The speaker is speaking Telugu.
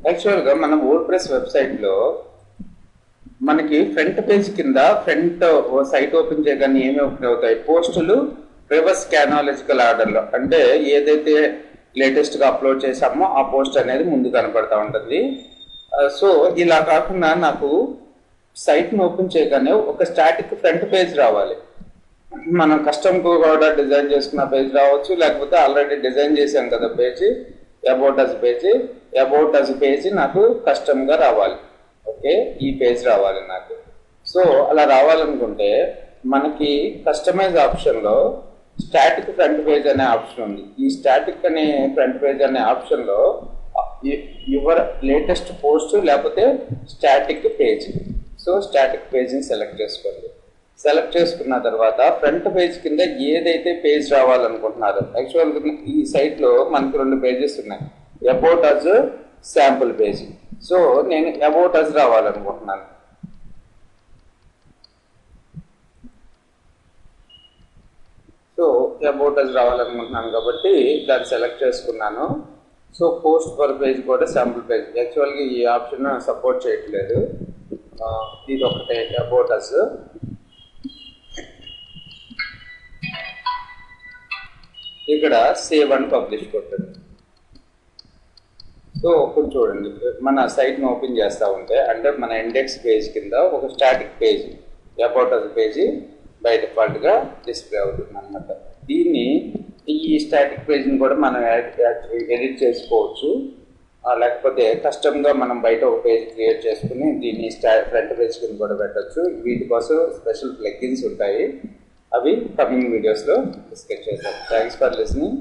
యాక్చువల్గా మన వర్డ్ ప్రెస్ వెబ్సైట్లో మనకి ఫ్రంట్ పేజ్ కింద ఫ్రంట్ సైట్ ఓపెన్ చేయగానే ఏమి ఓపెన్ అవుతాయి, పోస్టులు రివర్స్ క్యానాలజికల్ ఆర్డర్లో, అంటే ఏదైతే లేటెస్ట్గా అప్లోడ్ చేసామో ఆ పోస్ట్ అనేది ముందు కనపడతా ఉంటుంది. సో ఇలా కాకుండా నాకు సైట్ని ఓపెన్ చేయగానే ఒక స్టాటిక్ ఫ్రంట్ పేజ్ రావాలి. మనం కస్టమ్ కూడా డిజైన్ చేసుకున్న పేజ్ రావచ్చు, లేకపోతే ఆల్రెడీ డిజైన్ చేసాం కదా page, about us page. About us page నాకు కస్టమ్గా రావాలి. ఓకే, ఈ పేజ్ రావాలి నాకు. సో అలా రావాలనుకుంటే మనకి కస్టమైజ్ ఆప్షన్లో స్టాటిక్ ఫ్రంట్ పేజ్ అనే ఆప్షన్ ఉంది. ఈ స్టాటిక్ అనే ఫ్రంట్ పేజ్ అనే ఆప్షన్లో యువర్ లేటెస్ట్ పోస్ట్ లేకపోతే స్టాటిక్ పేజ్. సో స్టాటిక్ పేజ్ని సెలెక్ట్ చేసుకోండి. సెలెక్ట్ చేసుకున్న తర్వాత ఫ్రంట్ పేజ్ కింద ఏదైతే పేజ్ రావాలనుకుంటున్నారో, యాక్చువల్గా ఈ సైట్లో మనకు 2 పేజెస్ ఉన్నాయి, about us, sample page. So నేను అబౌట్ అస్ రావాలనుకుంటున్నాను. సో అబౌట్ అస్ రావాలనుకుంటున్నాను కాబట్టి దాన్ని సెలెక్ట్ చేసుకున్నాను. సో పోస్ట్ పర్ పేజ్ కూడా శాంపుల్ పేజ్. యాక్చువల్గా ఈ ఆప్షన్ సపోర్ట్ చేయట్లేదు, ఇది ఒకటే అబౌట్ అస్. ఇక్కడ సేవ్ అండ్ పబ్లిష్ కొట్టండి. సో ఇప్పుడు చూడండి, మన సైట్ని ఓపెన్ చేస్తూ ఉంటే అంటే మన ఇండెక్స్ పేజ్ కింద ఒక static page about us page by డిఫాల్ట్గా డిస్ప్లే అవుతుంది అనమాట. దీన్ని ఈ స్టాటిక్ పేజ్ని కూడా మనం ఎడిట్ చేసుకోవచ్చు, లేకపోతే కస్టమ్గా మనం బయట ఒక పేజ్ క్రియేట్ చేసుకుని దీన్ని ఫ్రంట్ పేజ్ కింద కూడా పెట్టచ్చు. వీటి కోసం స్పెషల్ ప్లగ్గిన్స్ ఉంటాయి, అవి కమింగ్ వీడియోస్లో డిస్కస్ చేద్దాం. Thanks for listening.